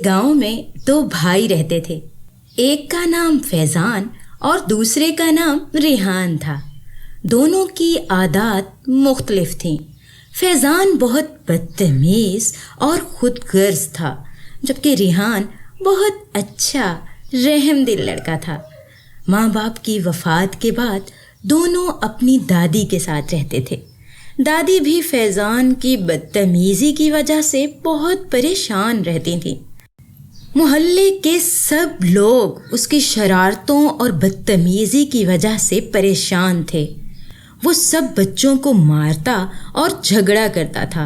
गांव में दो भाई रहते थे। एक का नाम फैज़ान और दूसरे का नाम रिहान था। दोनों की आदत मुख्तलिफ थीं। फैज़ान बहुत बदतमीज़ और खुदगर्ज़ था, जबकि रिहान बहुत अच्छा रहमदिल लड़का था। माँ बाप की वफ़ात के बाद दोनों अपनी दादी के साथ रहते थे। दादी भी फैज़ान की बदतमीज़ी की वजह से बहुत परेशान रहती थी। मोहल्ले के सब लोग उसकी शरारतों और बदतमीज़ी की वजह से परेशान थे। वो सब बच्चों को मारता और झगड़ा करता था।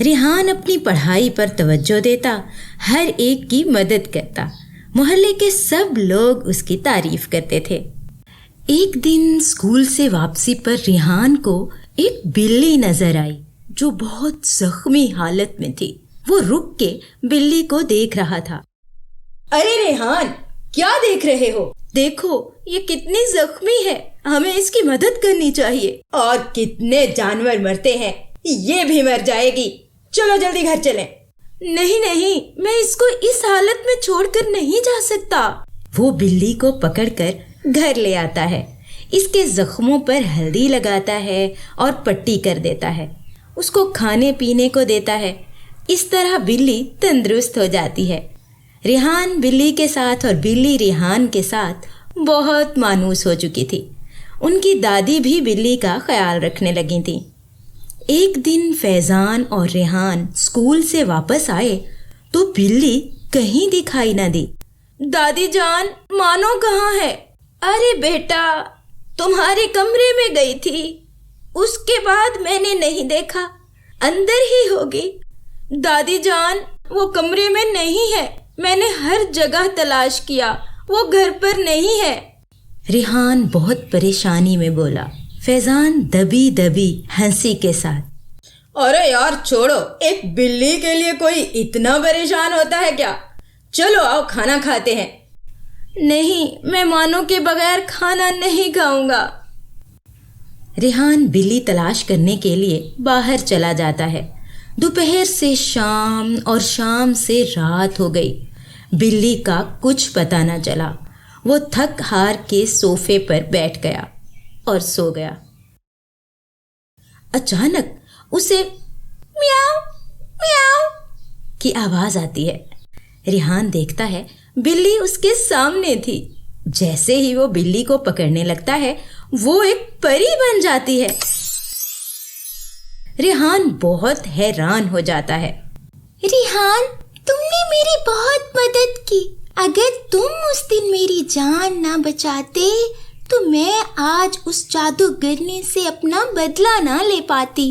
रिहान अपनी पढ़ाई पर तवज्जो देता, हर एक की मदद करता। मोहल्ले के सब लोग उसकी तारीफ करते थे। एक दिन स्कूल से वापसी पर रिहान को एक बिल्ली नजर आई जो बहुत जख्मी हालत में थी। वो रुक के बिल्ली को देख रहा था। अरे रेहान, क्या देख रहे हो? देखो, ये कितनी जख्मी है, हमें इसकी मदद करनी चाहिए। और कितने जानवर मरते हैं, ये भी मर जाएगी। चलो जल्दी घर चलें। नहीं नहीं, मैं इसको इस हालत में छोड़कर नहीं जा सकता। वो बिल्ली को पकड़कर घर ले आता है, इसके जख्मों पर हल्दी लगाता है और पट्टी कर देता है, उसको खाने पीने को देता है। इस तरह बिल्ली तंदुरुस्त हो जाती है। रिहान बिल्ली के साथ और बिल्ली रिहान के साथ बहुत मानूस हो चुकी थी। उनकी दादी भी बिल्ली का ख्याल रखने लगी थी। एक दिन फैज़ान और रिहान स्कूल से वापस आए तो बिल्ली कहीं दिखाई न दी। दादी जान, मानो कहाँ है? अरे बेटा, तुम्हारे कमरे में गई थी, उसके बाद मैंने नहीं देखा, अंदर ही होगी। दादी जान, वो कमरे में नहीं है, मैंने हर जगह तलाश किया, वो घर पर नहीं है। रिहान बहुत परेशानी में बोला। फैज़ान दबी दबी हंसी के साथ, अरे यार छोड़ो, एक बिल्ली के लिए कोई इतना परेशान होता है क्या? चलो आओ खाना खाते हैं। नहीं, मैं मानो के बगैर खाना नहीं खाऊंगा। रिहान बिल्ली तलाश करने के लिए बाहर चला जाता है। दोपहर से शाम और शाम से रात हो गई। बिल्ली का कुछ पता न चला। वो थक हार के सोफे पर बैठ गया और सो गया। अचानक उसे म्याऊ म्याऊ की आवाज आती है। रिहान देखता है बिल्ली उसके सामने थी। जैसे ही वो बिल्ली को पकड़ने लगता है, वो एक परी बन जाती है। रिहान बहुत हैरान हो जाता है। रिहान, तुमने मेरी बहुत मदद की। अगर तुम उस दिन मेरी जान ना बचाते तो मैं आज उस जादूगरनी से अपना बदला ना ले पाती,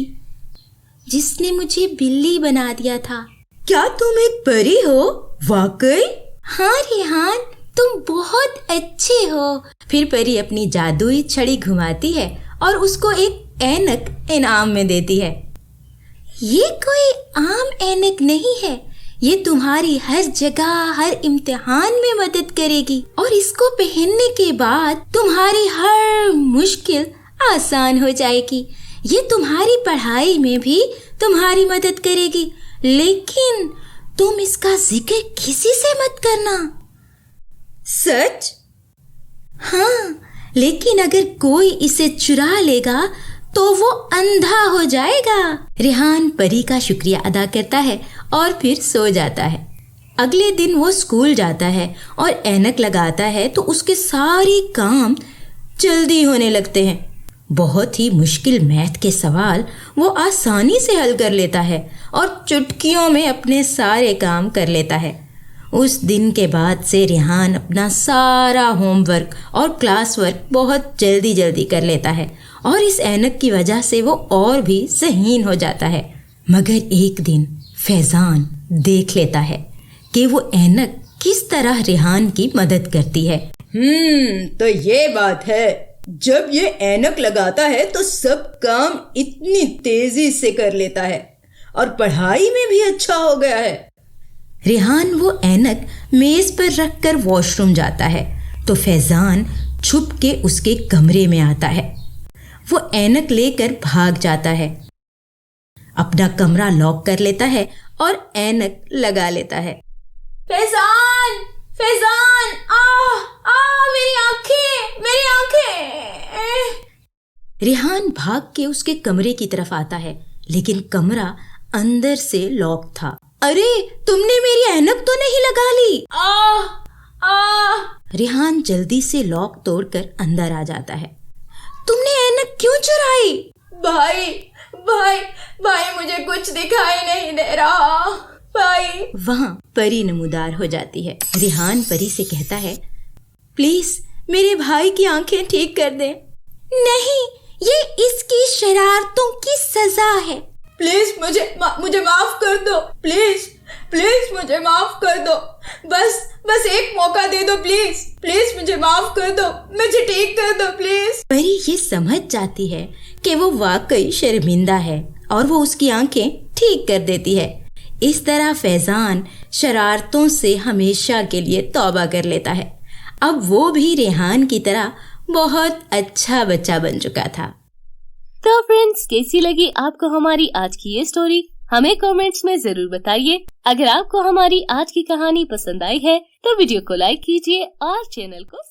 जिसने मुझे बिल्ली बना दिया था। क्या तुम एक परी हो? वाकई? हाँ रिहान, तुम बहुत अच्छे हो। फिर परी अपनी जादुई छड़ी घुमाती है और उसको एक ऐनक इनाम में देती है। ये कोई आम ऐनक नहीं है, ये तुम्हारी हर जगह हर इम्तिहान में मदद करेगी और इसको पहनने के बाद तुम्हारी हर मुश्किल आसान हो जाएगी। ये तुम्हारी पढ़ाई में भी तुम्हारी मदद करेगी, लेकिन तुम इसका जिक्र किसी से मत करना। सच? हाँ, लेकिन अगर कोई इसे चुरा लेगा तो वो अंधा हो जाएगा। रिहान परी का शुक्रिया अदा करता है और फिर सो जाता है। अगले दिन वो स्कूल जाता है और ऐनक लगाता है तो उसके सारे काम जल्दी होने लगते हैं। बहुत ही मुश्किल मैथ के सवाल वो आसानी से हल कर लेता है और चुटकियों में अपने सारे काम कर लेता है। उस दिन के बाद से रिहान अपना सारा होमवर्क और क्लास वर्क बहुत जल्दी जल्दी कर लेता है और इस ऐनक की वजह से वो और भी ज़हीन हो जाता है। मगर एक दिन फैज़ान देख लेता है कि वो ऐनक किस तरह रिहान की मदद करती है। तो ये बात है, जब ये ऐनक लगाता है तो सब काम इतनी तेजी से कर लेता है और पढ़ाई में भी अच्छा हो गया है। रिहान वो ऐनक मेज पर रखकर वॉशरूम जाता है तो फैज़ान छुप के उसके कमरे में आता है। वो ऐनक लेकर भाग जाता है, अपना कमरा लॉक कर लेता है और ऐनक लगा लेता है। फैजान, फैजान, मेरी आंखें, मेरी आंखें। रेहान भाग के उसके कमरे की तरफ आता है, लेकिन कमरा अंदर से लॉक था। अरे, तुमने मेरी ऐनक तो नहीं लगा ली? रेहान जल्दी से लॉक तोड़कर अंदर आ जाता है। तुमने ऐनक क्यों चुराई? भाई, भाई, भाई, मुझे कुछ दिखाई नहीं दे रहा भाई। वहाँ परी नमूदार हो जाती है। रेहान परी से कहता है, प्लीज मेरे भाई की आंखें ठीक कर दे। नहीं, ये इसकी शरारतों की सजा है। प्लीज मुझे माफ कर दो, प्लीज प्लीज मुझे माफ कर दो, बस एक मौका दे दो, प्लीज प्लीज मुझे माफ कर दो, मुझे ठीक कर दो प्लीज। परी ये समझ जाती है कि वो वाकई शर्मिंदा है और वो उसकी आंखें ठीक कर देती है। इस तरह फैजान शरारतों से हमेशा के लिए तौबा कर लेता है। अब वो भी रेहान की तरह बहुत अच्छा बच्चा बन चुका था। तो फ्रेंड्स, कैसी लगी आपको हमारी आज की ये स्टोरी? हमें कमेंट्स में जरूर बताइए। अगर आपको हमारी आज की कहानी पसंद आई है तो वीडियो को लाइक कीजिए और चैनल को